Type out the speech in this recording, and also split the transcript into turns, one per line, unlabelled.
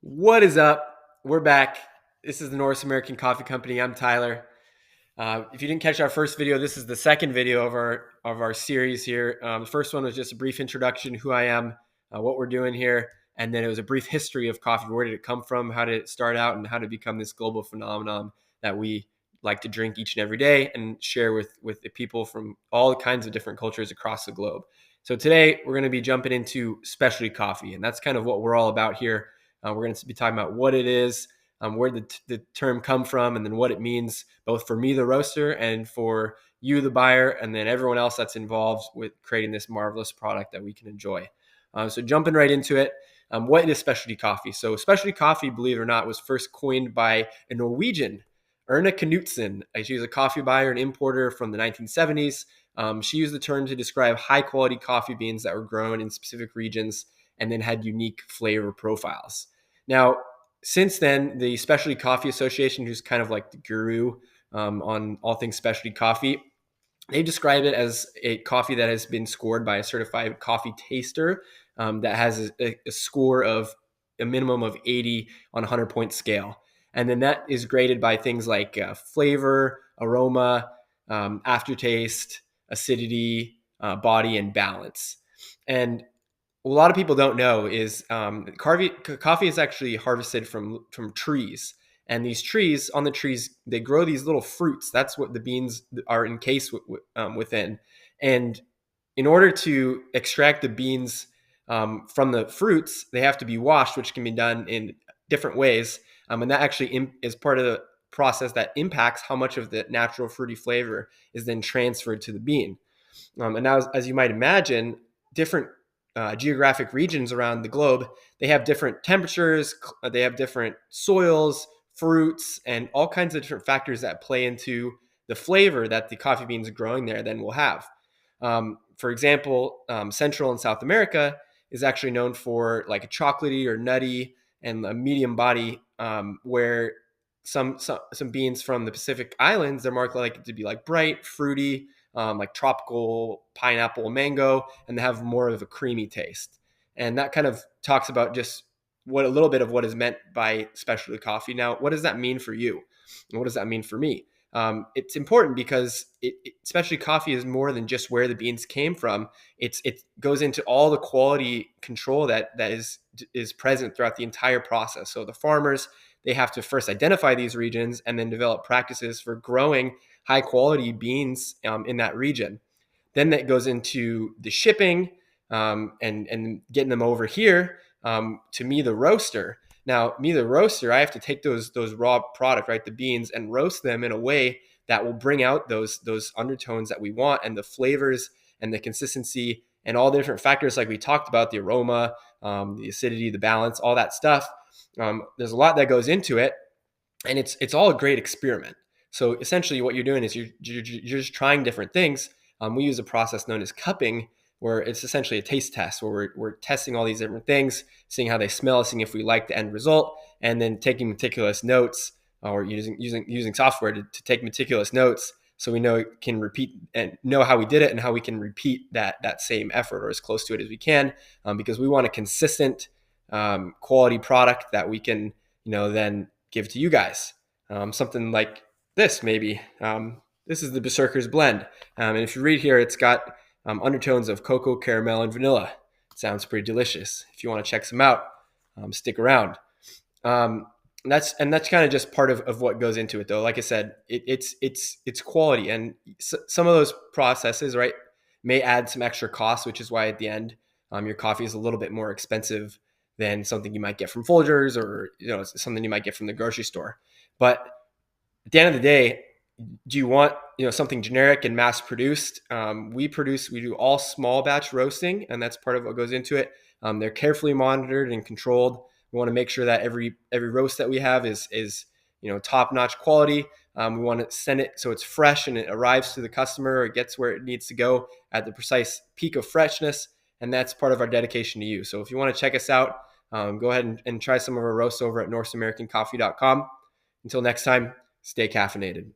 What is up? We're back. This is the North American Coffee Company. I'm Tyler. If you didn't catch our first video, this is the second video of our series here. The first one was just a brief introduction, who I am, what we're doing here, and then it was a brief history of coffee. Where did it come from? How did it start out, and how did it become this global phenomenon that we like to drink each and every day and share with the people from all kinds of different cultures across the globe. So today we're going to be jumping into specialty coffee, and that's kind of what we're all about here. We're going to be talking about what it is, where the term come from, and then what it means both for me, the roaster, and for you, the buyer, and then everyone else that's involved with creating this marvelous product that we can enjoy. So jumping right into it, what is specialty coffee? So specialty coffee, believe it or not, was first coined by a Norwegian, Erna Knutsen. She was a coffee buyer and importer from the 1970s. She used the term to describe high quality coffee beans that were grown in specific regions and then had unique flavor profiles. Now, since then, the Specialty Coffee Association, who's kind of like the guru on all things specialty coffee, they describe it as a coffee that has been scored by a certified coffee taster that has a score of a minimum of 80 on a 100-point scale. And then that is graded by things like flavor, aroma, aftertaste, acidity, body, and balance. And what a lot of people don't know is coffee is actually harvested from trees. And these trees, on the trees, they grow these little fruits. That's what the beans are encased within. And in order to extract the beans from the fruits, they have to be washed, which can be done in different ways. And that actually is part of the process that impacts how much of the natural fruity flavor is then transferred to the bean. And now, as you might imagine, different geographic regions around the globe, they have different temperatures, they have different soils, fruits, and all kinds of different factors that play into the flavor that the coffee beans growing there then will have. For example, Central and South America is actually known for like a chocolatey or nutty and a medium body, where some beans from the Pacific Islands, they're more likely to be like bright, fruity, like tropical pineapple, mango, and they have more of a creamy taste. And that kind of talks about just what a little bit of what is meant by specialty coffee. Now, what does that mean for you? And what does that mean for me? It's important because specialty coffee is more than just where the beans came from. It goes into all the quality control that is present throughout the entire process. So the farmers, they have to first identify these regions and then develop practices for growing high quality beans in that region. Then that goes into the shipping and getting them over here to me, the roaster. Now, me, the roaster, I have to take those raw product, right, the beans, and roast them in a way that will bring out those undertones that we want and the flavors and the consistency and all the different factors like we talked about, the aroma, the acidity, the balance, all that stuff. There's a lot that goes into it, and it's all a great experiment. So essentially what you're doing is you're just trying different things. We use a process known as cupping, where it's essentially a taste test where we're testing all these different things, seeing how they smell, seeing if we like the end result, and then taking meticulous notes, or using software to take meticulous notes so we know can repeat and know how we did it and how we can repeat that same effort or as close to it as we can, because we want a consistent quality product that we can then give to you guys. Something like this maybe. This is the Berserker's blend, and if you read here, it's got undertones of cocoa, caramel, and vanilla. It sounds pretty delicious. If you want to check some out, stick around. That's kind of just part of what goes into it, though. Like I said, it's quality, and some of those processes, right, may add some extra costs, which is why at the end, your coffee is a little bit more expensive than something you might get from Folgers or something you might get from the grocery store. But at the end of the day, do you want something generic and mass produced? We do all small batch roasting, and that's part of what goes into it. They're carefully monitored and controlled. We want to make sure that every roast that we have is top notch quality. We want to send it so it's fresh and it arrives to the customer, or it gets where it needs to go at the precise peak of freshness, and that's part of our dedication to you. So if you want to check us out, go ahead and try some of our roasts over at NorthAmericanCoffee.com. Until next time, stay caffeinated.